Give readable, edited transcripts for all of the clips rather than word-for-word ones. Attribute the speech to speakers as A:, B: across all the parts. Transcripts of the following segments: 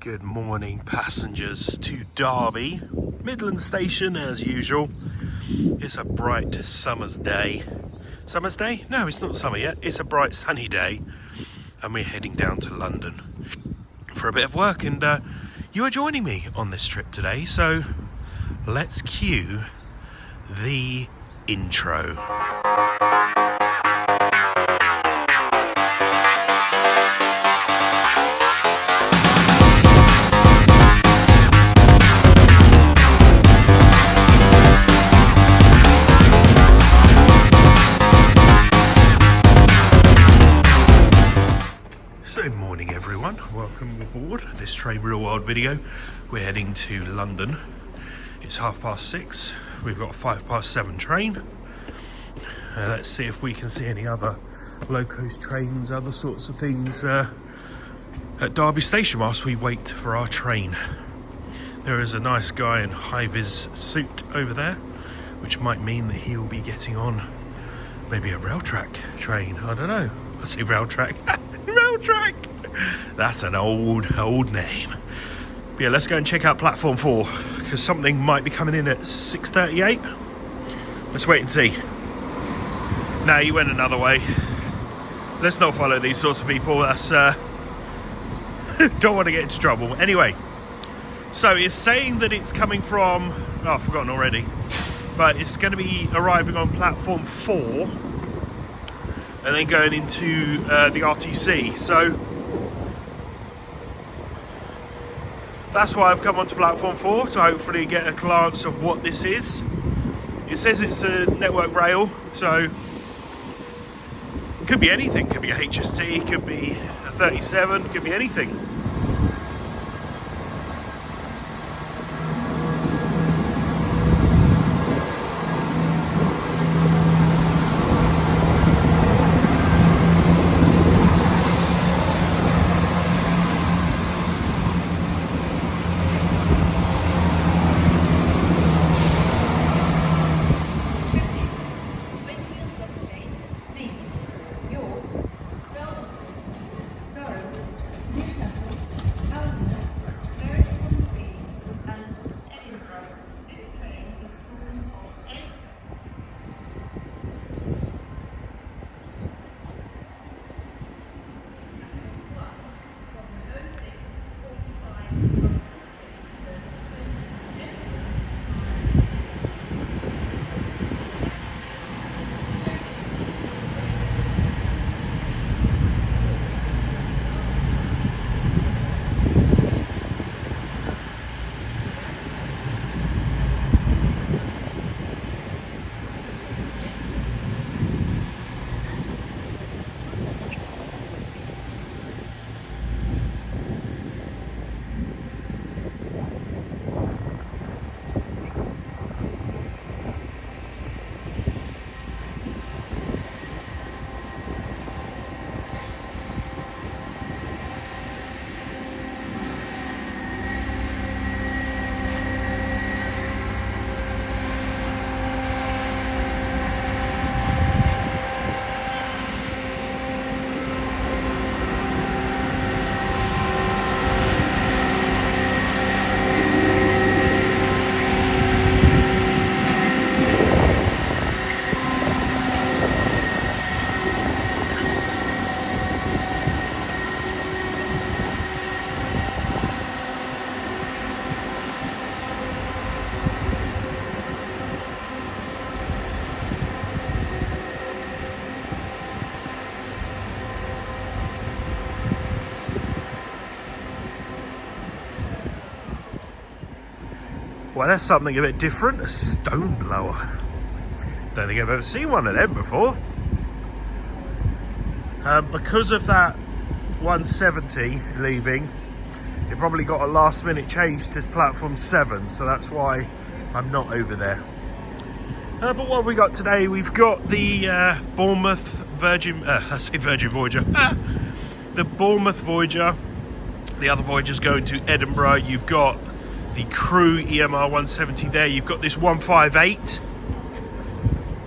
A: Good morning, passengers, to Derby, Midland Station as usual. It's a bright summer's day. Summer's day? No, it's not summer yet. It's a bright sunny day. And we're heading down to London for a bit of work. And you are joining me on this trip today. So let's cue the intro. So morning everyone, welcome aboard this Train Real World video. We're heading to London. It's 6:30. We've got a 7:05 train. Let's see if we can see any other locos, trains, other sorts of things at Derby Station whilst we wait for our train. There is a nice guy in high-vis suit over there, which might mean that he'll be getting on maybe a rail track train. I don't know. Let's say rail track. Rail track. That's an old name. But yeah, let's go and check out platform 4 because something might be coming in at 6:38. Let's wait and see. No, you went another way. Let's not follow these sorts of people. That's don't want to get into trouble. Anyway, so it's saying that it's coming from, oh, I've forgotten already, but it's going to be arriving on platform 4 and then going into the RTC. So that's why I've come onto platform 4 to hopefully get a glance of what this is. It says it's a network rail, so it could be anything. Could be a HST, could be a 37, could be anything. Well, that's something a bit different, a stone blower. Don't think I've ever seen one of them before. Because of that 170 leaving, it probably got a last minute change to platform 7, so that's why I'm not over there. But what have we got today? We've got the Bournemouth Virgin, I say Virgin Voyager, the Bournemouth Voyager. The other Voyager's going to Edinburgh. You've got the Crew EMR 170 there. You've got this 158.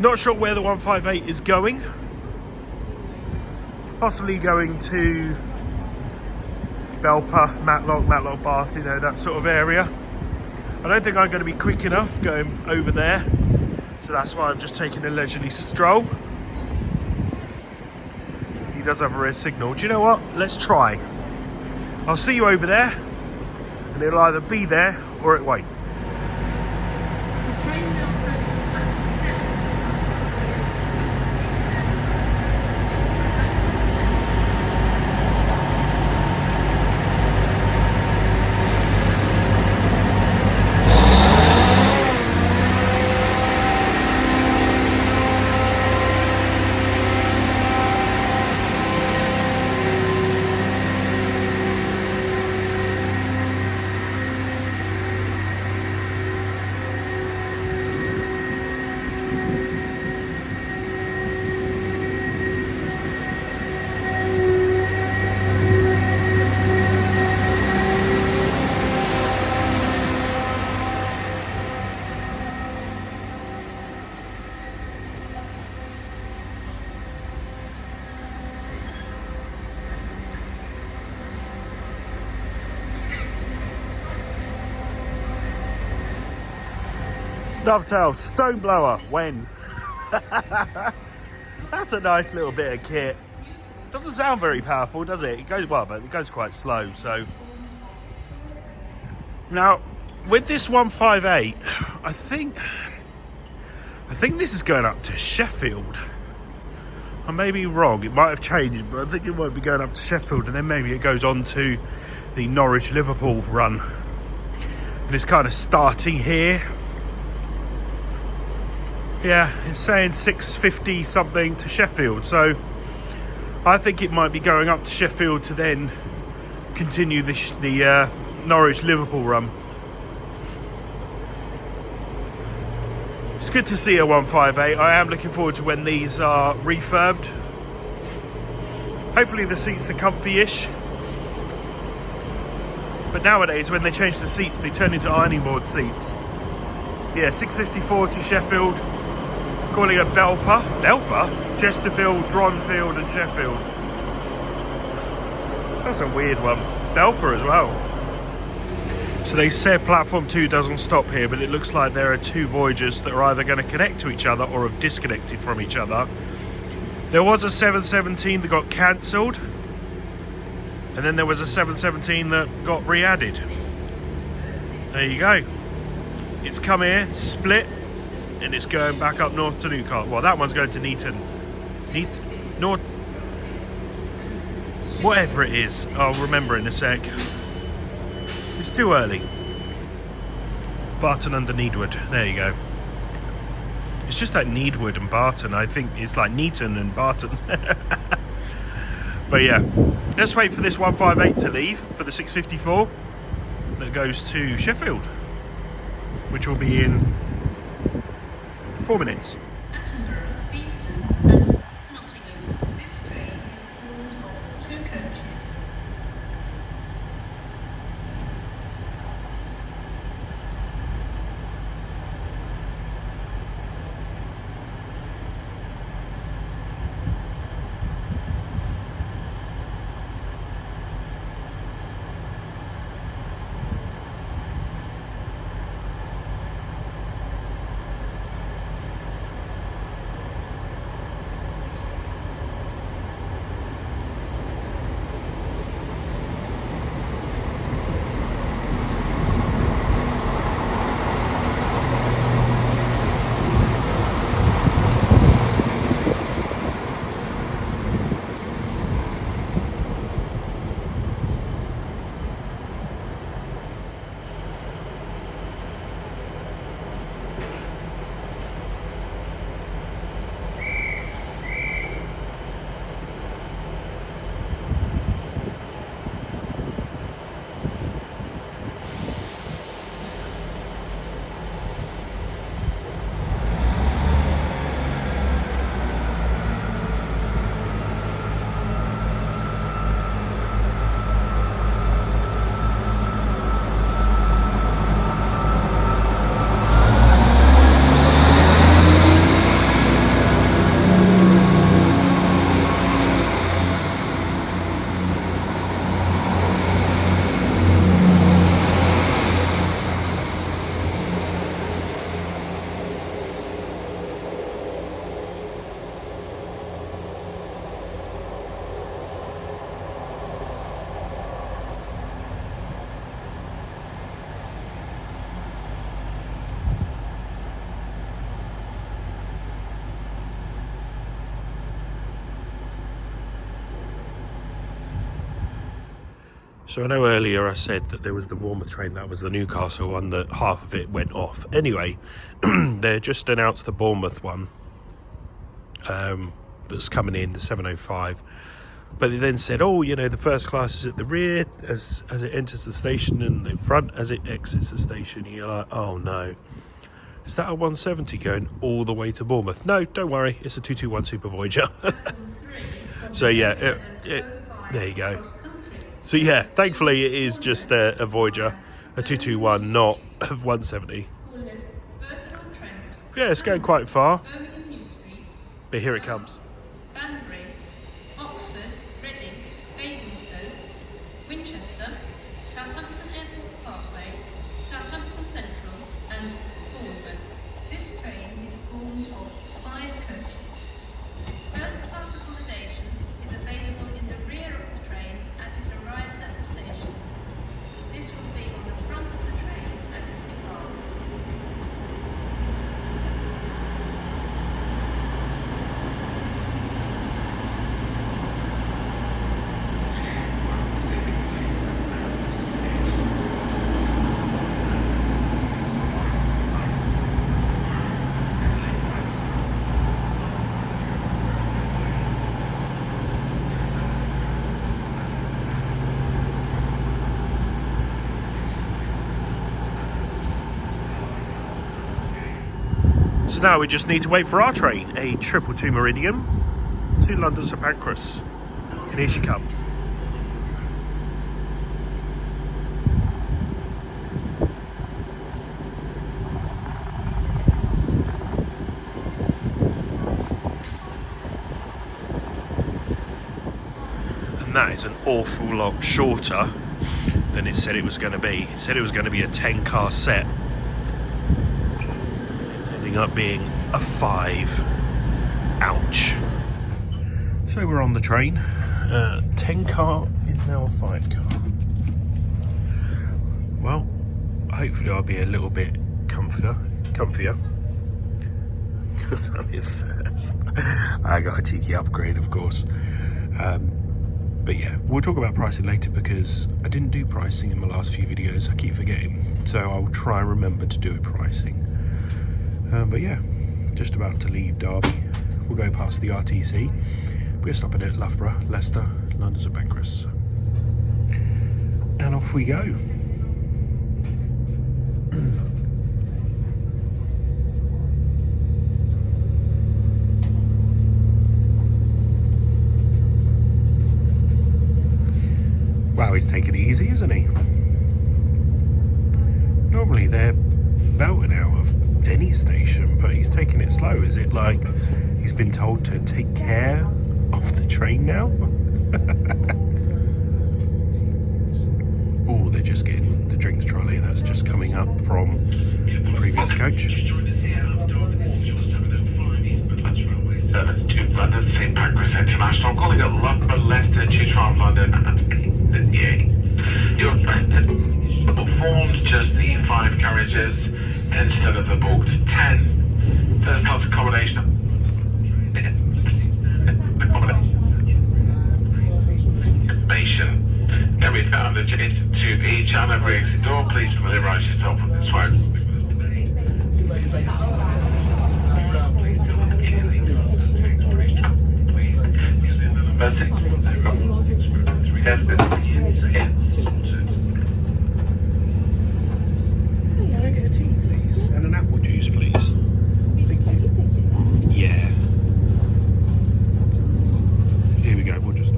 A: Not sure where the 158 is going. Possibly going to Belper, Matlock Bath, you know, that sort of area. I don't think I'm going to be quick enough going over there, so that's why I'm just taking a leisurely stroll. He does have a red signal. Do you know what? Let's try. I'll see you over there, and it'll either be there or it won't. Dovetail, stone blower, when? That's a nice little bit of kit. Doesn't sound very powerful, does it? It goes well, but it goes quite slow, so. Now, with this 158, I think this is going up to Sheffield. I may be wrong, it might have changed, but I think it might be going up to Sheffield, and then maybe it goes on to the Norwich-Liverpool run. And it's kind of starting here. Yeah, it's saying 650 something to Sheffield, so I think it might be going up to Sheffield to then continue the Norwich-Liverpool run. It's good to see a 158. I am looking forward to when these are refurbed. Hopefully the seats are comfy-ish. But nowadays, when they change the seats, they turn into ironing board seats. Yeah, 654 to Sheffield. Calling it Belper. Belper? Chesterfield, Dronfield and Sheffield. That's a weird one. Belper as well. So they said platform 2 doesn't stop here, but it looks like there are two Voyagers that are either going to connect to each other or have disconnected from each other. There was a 717 that got cancelled, and then there was a 717 that got re-added. There you go. It's come here, split, and it's going back up north to Newcastle. Well, that one's going to Neaton. North. Whatever it is, I'll remember in a sec. It's too early. Barton under Needwood. There you go. It's just that Needwood and Barton. I think it's like Neaton and Barton. But yeah, let's wait for this 158 to leave for the 654 that goes to Sheffield, which will be in 4 minutes.
B: Attenborough, Beeston and Nottingham. This train is pulled off 2 coaches.
A: So I know earlier I said that there was the Bournemouth train, that was the Newcastle one, that half of it went off. Anyway, they just announced the Bournemouth one that's coming in, the 7:05. But they then said, oh, you know, the first class is at the rear as it enters the station, and the front as it exits the station. You're like, oh no. Is that a 170 going all the way to Bournemouth? No, don't worry, it's a 221 Super Voyager. So yeah, there you go. So yeah, thankfully it is just a Voyager, a 221, not a 170. Yeah, it's going quite far. But here it comes.
B: Banbury, Oxford, Reading, Basingstoke, Winchester, Southampton Airport Parkway, Southampton Central and Bournemouth. This train is formed of 5 coaches. First class accommodation is available in the rear of the train as it arrives at the station. This will be on the front of the train as it departs.
A: So now we just need to wait for our train, a 222 Meridian to London St Pancras. And here she comes. And that is an awful lot shorter than it said it was going to be. It said it was going to be a 10-car set. Up being a 5. Ouch. So we're on the train. 10 car is now a 5 car. Well, hopefully I'll be a little bit comfier because I'm here first. I got a cheeky upgrade, of course. But yeah, we'll talk about pricing later because I didn't do pricing in my last few videos. I keep forgetting, so I'll try and remember to do a pricing. But yeah, just about to leave Derby. We'll go past the RTC. We're stopping at Loughborough, Leicester, London St Pancras. And off we go. Wow, he's taking it easy, isn't he? Normally they're belting out of any station, but he's taking it slow. Is it like he's been told to take care of the train now? Oh, they're just getting the drinks trolley. That's just coming up from the previous coach.
C: Service to London St Pancras International, calling at Loughborough, Leicester, Chitron, London and Yea. Your train has formed just the 5 carriages instead of the booked 10. First class accommodation can be found adjacent to each and every exit door. Please familiarise yourself with this one.
A: Can I get a tea, please? And an apple juice, please? Yeah. Here we go, we'll just...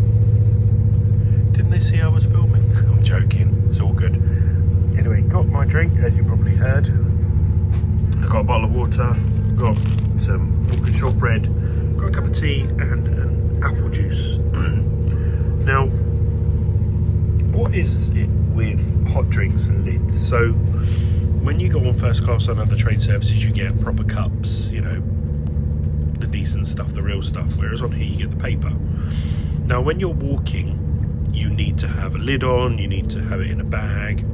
A: Didn't they see I was filming? I'm joking, it's all good. Anyway, got my drink, as you probably heard. I got a bottle of water, got some Walker shortbread, got a cup of tea and an apple juice. Now, what is it with hot drinks and lids? So, when you go on first class on other train services, you get proper cups, you know, the decent stuff, the real stuff, whereas on here you get the paper. Now, when you're walking, you need to have a lid on, you need to have it in a bag.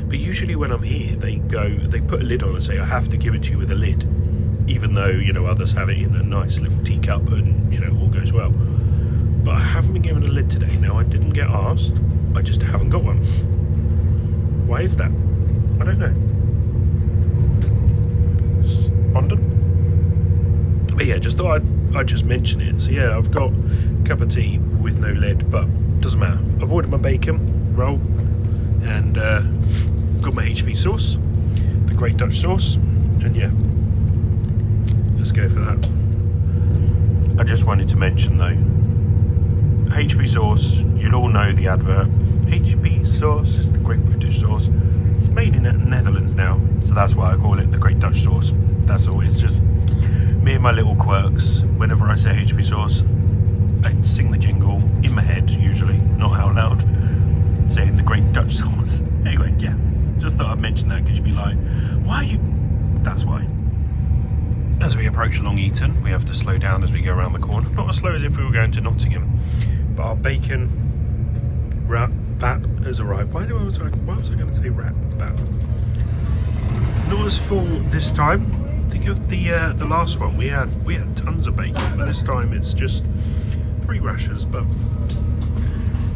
A: But usually when I'm here, they put a lid on and say, I have to give it to you with a lid, even though, you know, others have it in a nice little teacup and, you know, all goes well. But I haven't been given a lid today. Now, I didn't get asked. I just haven't got one. Why is that? I don't know. London? But yeah, just thought I'd just mention it. So yeah, I've got a cup of tea with no lid, but doesn't matter. I've ordered my bacon roll and got my HP sauce, the Great Dutch sauce, and yeah, let's go for that. I just wanted to mention though, HP sauce, you'll all know the advert. HP sauce is the Great British sauce. It's made in the Netherlands now, so that's why I call it the Great Dutch sauce. That's all. It's just me and my little quirks. Whenever I say HP sauce, I sing the jingle in my head, usually, not out loud, saying the Great Dutch sauce. Anyway, yeah, just thought I'd mention that because you'd be like, why are you... That's why. As we approach Long Eaton, we have to slow down as we go around the corner. Not as slow as if we were going to Nottingham, but our bacon wrap has arrived. Why was I going to say wrap? Not as full this time. Think of the last one. We had tons of bacon, but this time it's just 3 rashers, but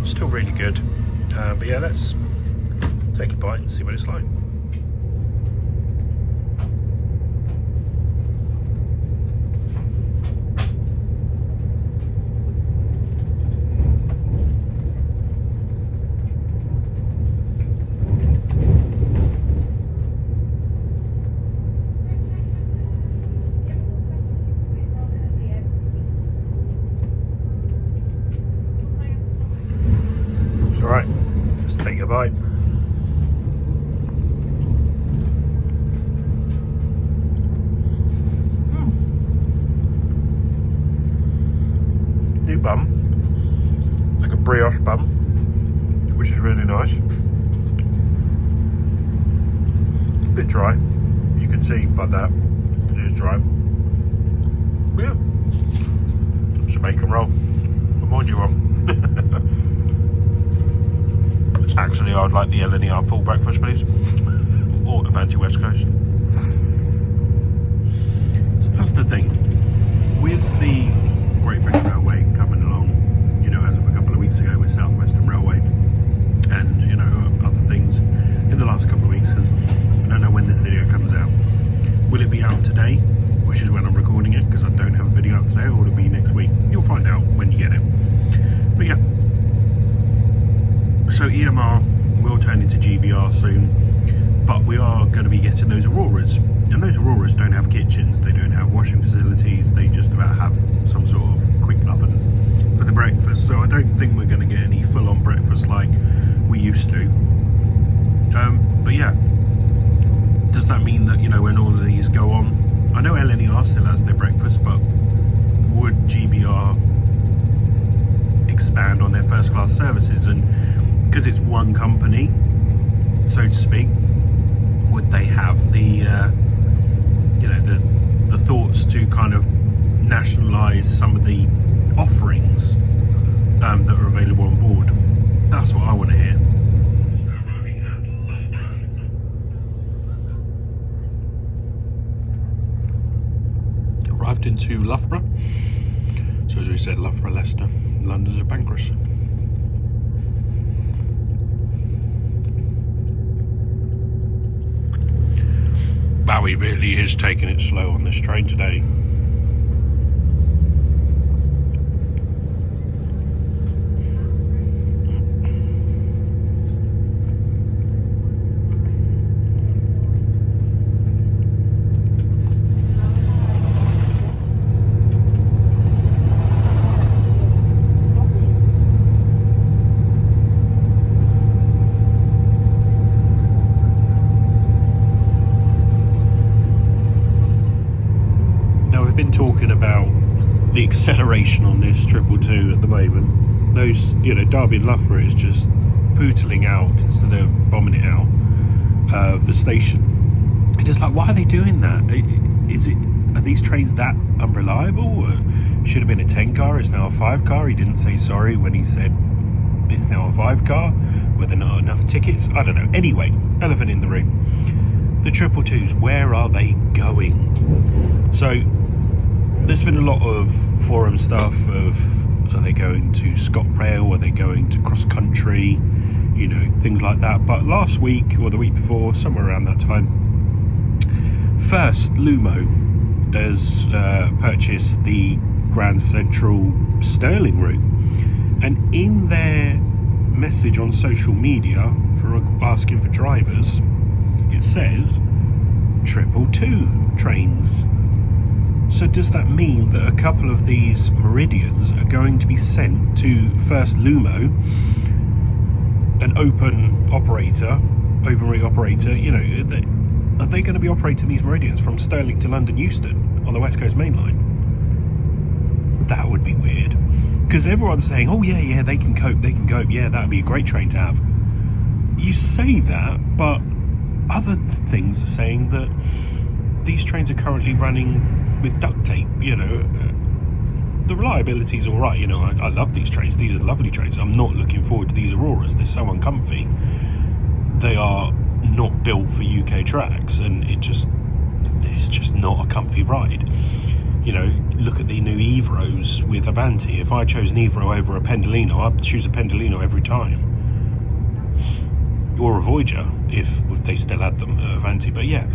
A: still really good. But yeah, let's take a bite and see what it's like. Alright, let's take a bite. New bun, like a brioche bun, which is really nice. A bit dry, you can see by that, it is dry. Yeah, it's a bacon roll, what more do you want? Actually, I would like the LNER full breakfast, please. Or Avanti West Coast. So that's the thing. With the Great British Railway coming along, you know, as of a couple of weeks ago with South Western Railway, and, you know, other things in the last couple of weeks, because I don't know when this video comes out. Will it be out today, which is when I'm recording it, because I don't have a video out today, or will it be next week? You'll find out when you get it. But yeah. So EMR will turn into GBR soon, but we are going to be getting those Auroras, and those Auroras don't have kitchens, they don't have washing facilities, they just about have some sort of quick oven for the breakfast. So I don't think we're going to get any full-on breakfast like we used to. But yeah, does that mean that, you know, when all of these go on, I know LNER still has their breakfast, but would GBR expand on their first class services? And because it's one company, so to speak, would they have the you know, the thoughts to kind of nationalise some of the offerings that are available on board? That's what I want to hear. Arrived into Loughborough. So as we said, Loughborough, Leicester, London, St Pancras. Bowie really is taking it slow on this train today. Talking about the acceleration on this 222 at the moment. Those, you know, Derby and Loughborough is just pootling out instead of bombing it out of the station. And it's like, why are they doing that? Are these trains that unreliable? Or should have been a 10 car, it's now a 5 car. He didn't say sorry when he said it's now a 5 car. Were there not enough tickets? I don't know. Anyway, elephant in the room. The 222s, where are they going? So there's been a lot of forum stuff of, are they going to ScotRail, are they going to cross country, things like that. But last week or the week before, somewhere around that time, First Lumo has purchased the Grand Central Stirling route, and in their message on social media for asking for drivers, it says 222 trains. So does that mean that a couple of these Meridians are going to be sent to First Lumo, an open route operator? You know, are they going to be operating these Meridians from Stirling to London Euston on the West Coast Main Line? That would be weird, because everyone's saying, oh yeah, they can cope, yeah, that would be a great train to have. You say that, but other things are saying that these trains are currently running with duct tape. You know, the reliability is all right. You know, I love these trains. These are lovely trains. I'm not looking forward to these Auroras. They're so uncomfy. They are not built for UK tracks, and it's just not a comfy ride. You know, look at the new Evros with Avanti. If I chose an Evro over a Pendolino, I'd choose a Pendolino every time, or a Voyager if they still had them at Avanti. But yeah,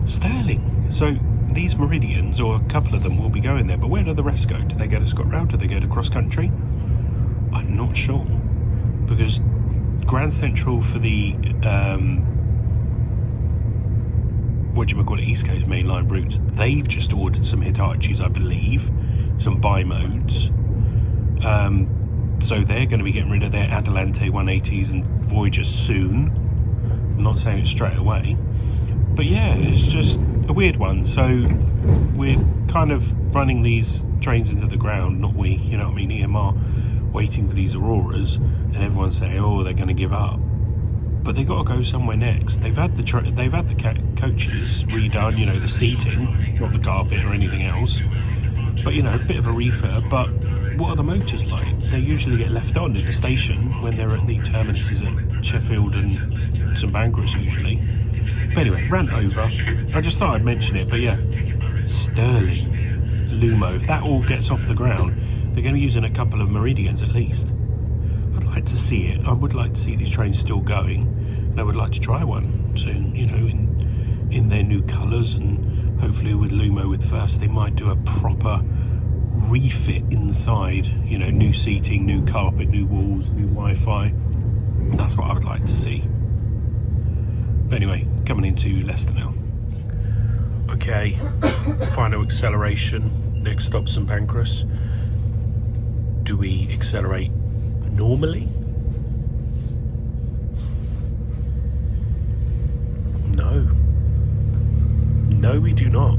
A: Stirling. So these Meridians, or a couple of them, will be going there. But where do the rest go? Do they go to ScotRail? Do they go to cross country? I'm not sure, because Grand Central for the East Coast mainline routes, they've just ordered some Hitachis, I believe, some bi-modes. So they're going to be getting rid of their Adelante 180s and Voyagers soon. I'm not saying it straight away, but yeah, it's just a weird one. So we're kind of running these trains into the ground, not we, you know what I mean, EMR, waiting for these Auroras, and everyone's saying, oh, they're going to give up. But they got to go somewhere next. They've had the coaches redone, you know, the seating, not the carpet or anything else, but you know, a bit of a refurb. But what are the motors like? They usually get left on at the station when they're at the terminuses at Sheffield and St Pancras usually. But anyway, rant over. I just thought I'd mention it. But yeah, Stirling Lumo, if that all gets off the ground, they're going to be using a couple of Meridians at least. I'd like to see it. I would like to see these trains still going, and I would like to try one soon, you know, in their new colours, and hopefully with Lumo with First they might do a proper refit inside, you know, new seating, new carpet, new walls, new Wi-Fi. That's what I would like to see. But anyway, coming into Leicester now. Okay, final acceleration, next stop St Pancras. Do we accelerate normally? No, we do not.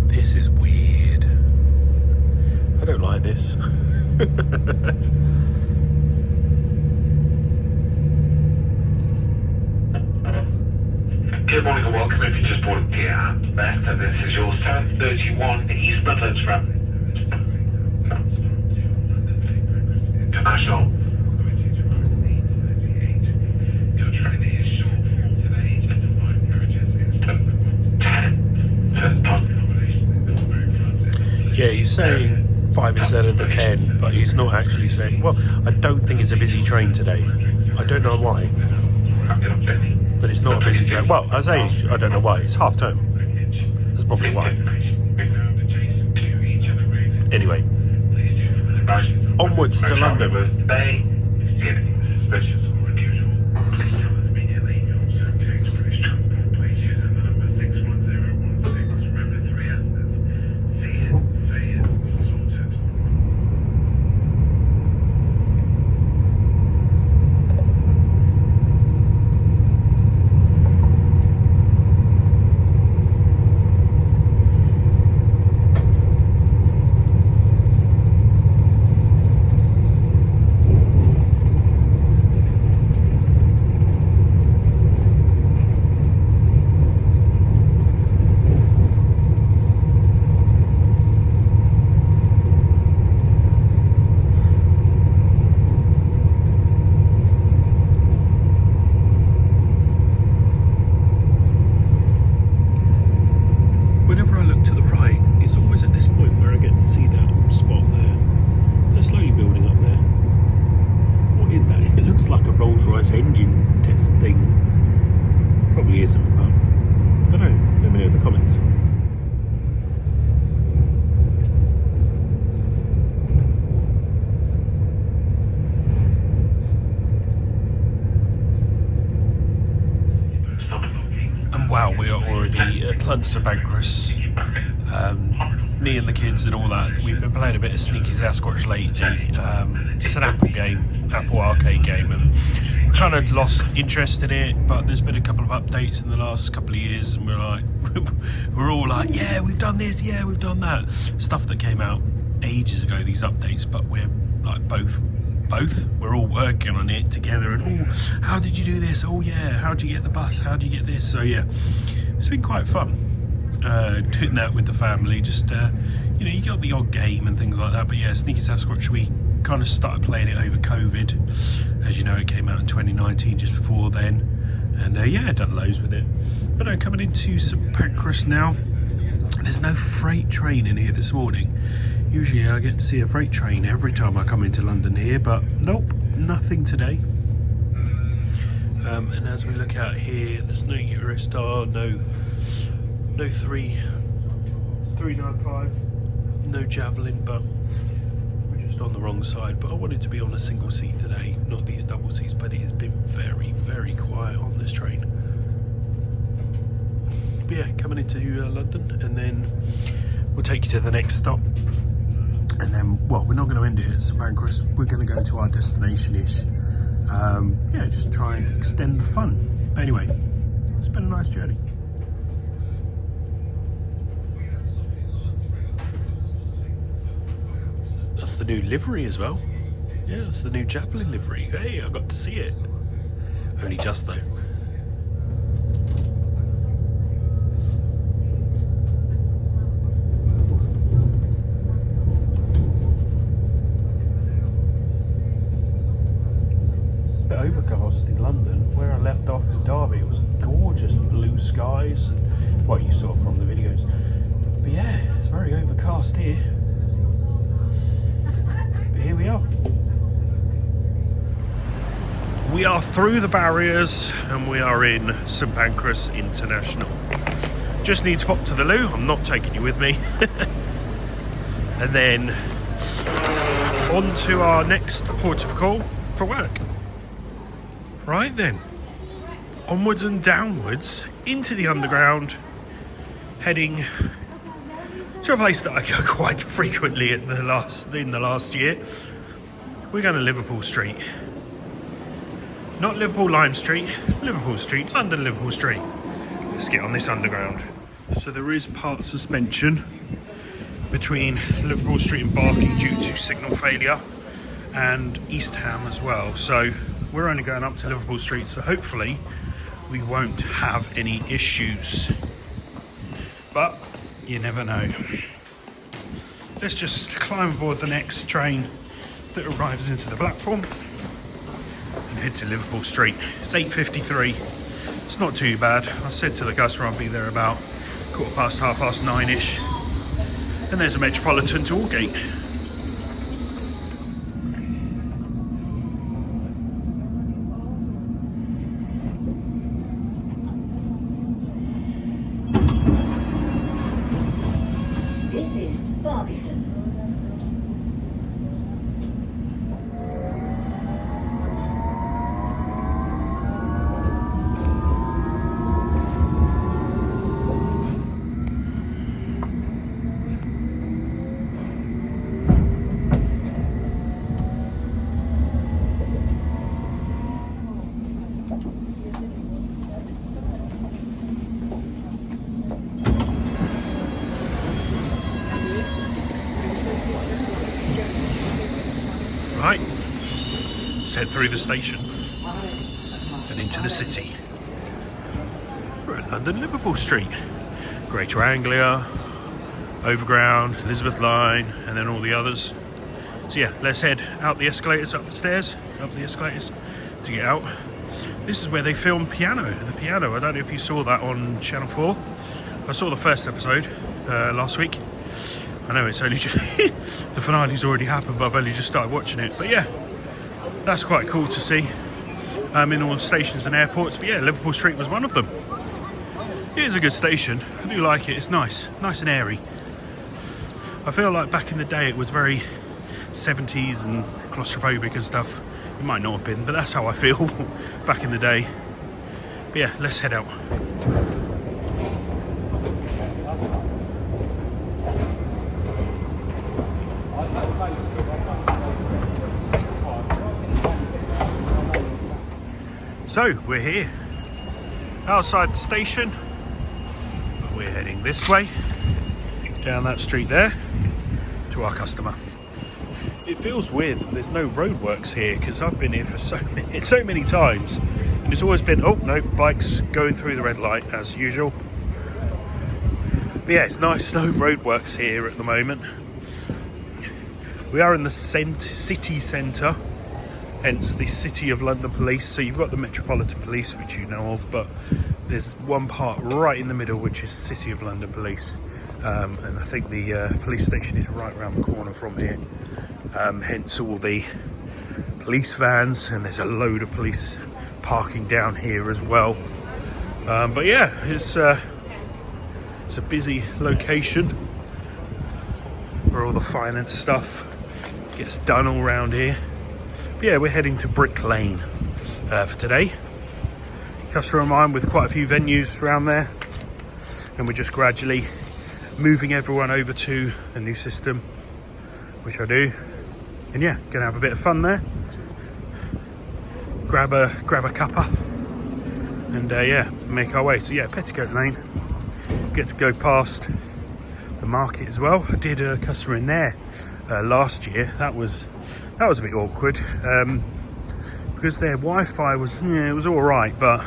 A: This is weird. I don't like this.
C: Good morning and welcome. If you just boarded here at Leicester, this is your 7:31 East Midlands from International. Your train is short form today, just 5 carriages instead of 10.
A: Yeah, he's saying 5 instead of the 10, but he's not actually saying. Well, I don't think it's a busy train today. I don't know why. But it's not a busy train. Well, I say I don't know why. It's half term. That's probably why. Anyway, onwards to London. recently at London St Pancras. Me and the kids and all that, we've been playing a bit of Sneaky Sasquatch lately. It's an Apple game, Apple arcade game, and kind of lost interest in it, but there's been a couple of updates in the last couple of years, and we're all like, yeah, we've done this, yeah, we've done that. Stuff that came out ages ago, these updates, but we're like both, we're all working on it together, and oh, how did you do this? Oh yeah, how did you get the bus? How did you get this? So yeah, it's been quite fun. Doing that with the family, just you know, you got the odd game and things like that, but yeah, Sneaky Sasquatch, we kind of started playing it over COVID. As you know, it came out in 2019, just before then, and yeah, done loads with it. But no, coming into St Pancras now, there's no freight train in here this morning. Usually I get to see a freight train every time I come into London here, but nope, nothing today. And as we look out here, there's no Eurostar, no 395, no Javelin, but we're just on the wrong side. But I wanted to be on a single seat today, not these double seats, but it has been very, very quiet on this train. But yeah, coming into London, and then we'll take you to the next stop. And then, well, we're not going to end it at St Pancras, we're going to go to our destination-ish. Yeah, just try and extend the fun. But anyway, it's been a nice journey. That's the new livery as well. Yeah, that's the new Javelin livery. Hey, I got to see it. Only just though. Bit overcast in London. Where I left off in Derby, it was gorgeous blue skies, and what you saw from the videos. But yeah, it's very overcast here. Here we are. We are through the barriers and we are in St Pancras International. Just need to pop to the loo. I'm not taking you with me. And then on to our next port of call for work. Right then, onwards and downwards into the underground, heading to a place that I go quite frequently in the last year. We're going to Liverpool Street. Not Liverpool Lime Street, Liverpool Street, London Liverpool Street. Let's get on this underground. So there is part suspension between Liverpool Street and Barking due to signal failure, and East Ham as well. So we're only going up to Liverpool Street, so hopefully we won't have any issues. But you never know. Let's just climb aboard the next train that arrives into the platform and head to Liverpool Street. It's 8:53. It's not too bad. I said to the customer I'll be there about 9:15-ish. And there's a Metropolitan to Aldgate. Right, let's head through the station and into the city. We're at London Liverpool Street, Greater Anglia, Overground, Elizabeth Line, and then all the others. So yeah, let's head out the escalators, up the stairs, up the escalators to get out. This is where they filmed The Piano. I don't know if you saw that on Channel 4. I saw the first episode last week. I know it's only just the finale's already happened, but I've only just started watching it. But yeah, that's quite cool to see in all the stations and airports. But yeah, Liverpool Street was one of them. It is a good station. I do like it. It's nice and airy. I feel like back in the day it was very 70s and claustrophobic and stuff. It might not have been, but that's how I feel back in the day. But yeah, let's head out. So we're here outside the station. We're heading this way down that street there to our customer. It feels weird that there's no roadworks here, because I've been here for so many times, and it's always been, oh no, bikes going through the red light as usual. But yeah, it's nice, no roadworks here at the moment. We are in the city centre, hence the City of London Police. So you've got the Metropolitan Police, which you know of, but there's one part right in the middle which is City of London Police, and I think the police station is right around the corner from here, hence all the police vans, and there's a load of police parking down here as well. But yeah, it's a busy location where all the finance stuff gets done all around here. But yeah, we're heading to Brick Lane for today. Customer of mine with quite a few venues around there, and we're just gradually moving everyone over to a new system, which I do. And yeah, gonna have a bit of fun there. Grab a cuppa, and yeah, make our way. So yeah, Petticoat Lane. Get to go past the market as well. I did a customer in there last year. That was a bit awkward because their Wi-Fi was, yeah, it was all right, but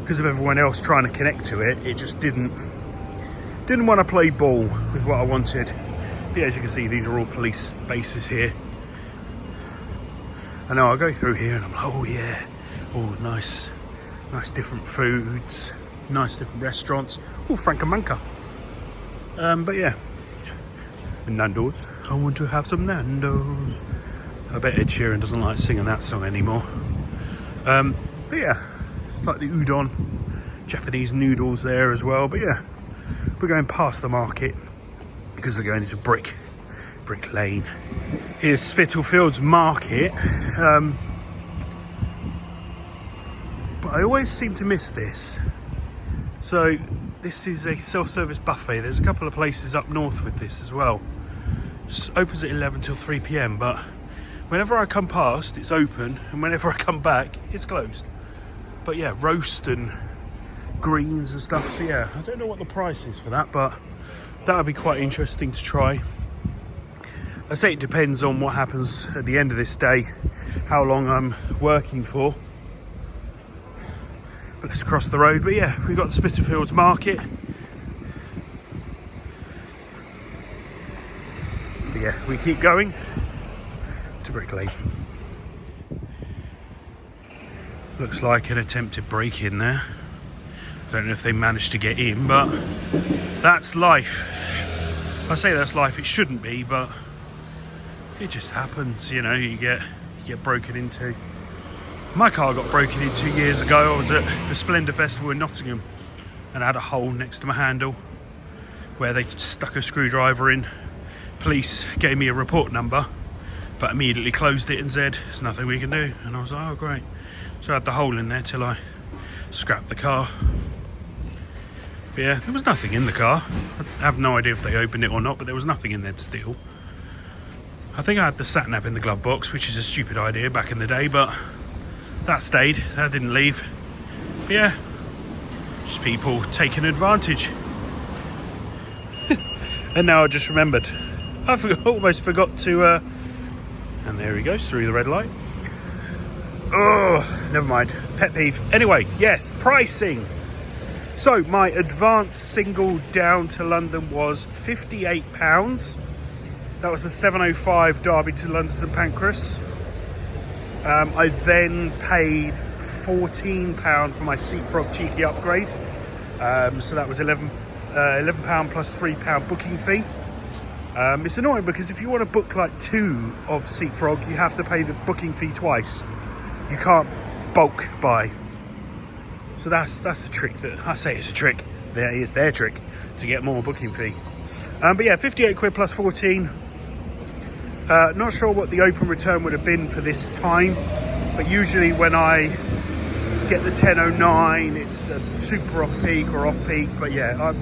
A: because of everyone else trying to connect to it, it just didn't want to play ball with what I wanted. But yeah, as you can see, these are all police bases here. I know I go through here and I'm like, oh yeah, oh nice different foods, nice different restaurants. Oh, Francamanca. But yeah, and Nando's. I want to have some Nando's. I bet Ed Sheeran doesn't like singing that song anymore. But yeah, it's like the udon, Japanese noodles there as well. But yeah, we're going past the market because we're going into Brick Lane. Here's Spitalfields Market. But I always seem to miss this. So this is a self-service buffet. There's a couple of places up north with this as well. It opens at 11 till 3 p.m, but whenever I come past, it's open, and whenever I come back, it's closed. But yeah, roast and greens and stuff. So yeah, I don't know what the price is for that, but that would be quite interesting to try. I say it depends on what happens at the end of this day, how long I'm working for. But let's cross the road. But yeah, we've got the Spitalfields Market. But yeah, we keep going to Brick Lane. Looks like an attempted break-in there. I don't know if they managed to get in, but that's life. I say that's life, it shouldn't be, but it just happens, you know. You get broken into. My car got broken into years ago. I was at the Splendour Festival in Nottingham and I had a hole next to my handle where they stuck a screwdriver in. Police gave me a report number, but immediately closed it and said there's nothing we can do. And I was like, oh great. So I had the hole in there till I scrapped the car. But yeah, there was nothing in the car. I have no idea if they opened it or not, but there was nothing in there to steal. I think I had the sat-nav in the glove box, which is a stupid idea back in the day, but that stayed, that didn't leave. But yeah, just people taking advantage. And now I just remembered. I almost forgot to, and there he goes through the red light. Oh, never mind, pet peeve. Anyway, yes, pricing. So my advance single down to London was £58. That was the 7:05 Derby to London St Pancras. I then paid £14 for my Seatfrog cheeky upgrade. So that was £11 plus £3 booking fee. It's annoying because if you want to book like 2 of Seatfrog, you have to pay the booking fee twice. You can't bulk buy. So that's a trick that I say it's a trick. That is their trick to get more booking fee. But yeah, 58 quid plus 14. Not sure what the open return would have been for this time, but usually when I get the 10.09, it's super off peak or off peak. But yeah,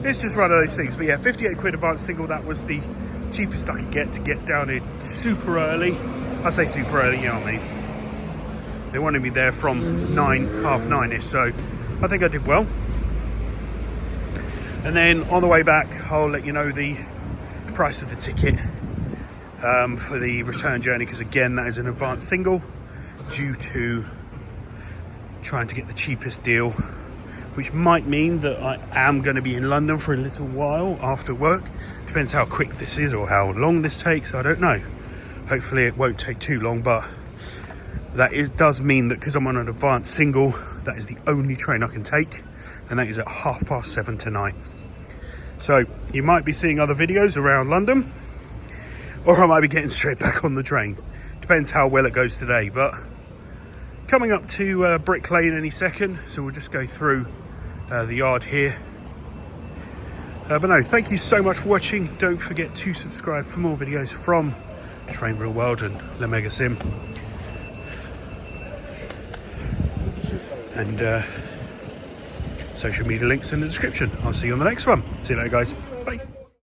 A: it's just one of those things. But yeah, 58 quid advance single. That was the cheapest I could get to get down here super early. I say super early, you know what I mean. They wanted me there from 9, half 9ish, so I think I did well. And then on the way back, I'll let you know the price of the ticket for the return journey, because again, that is an advanced single due to trying to get the cheapest deal, which might mean that I am going to be in London for a little while after work. Depends how quick this is or how long this takes, I don't know. Hopefully it won't take too long, but does mean that because I'm on an advanced single, that is the only train I can take, and that is at 7:30 tonight. So you might be seeing other videos around London, or I might be getting straight back on the train. Depends how well it goes today. But coming up to Brick Lane any second, so we'll just go through the yard here. But no, thank you so much for watching. Don't forget to subscribe for more videos from Train Real World and the MegaSim. And social media links in the description. I'll see you on the next one. See you later, guys. Bye.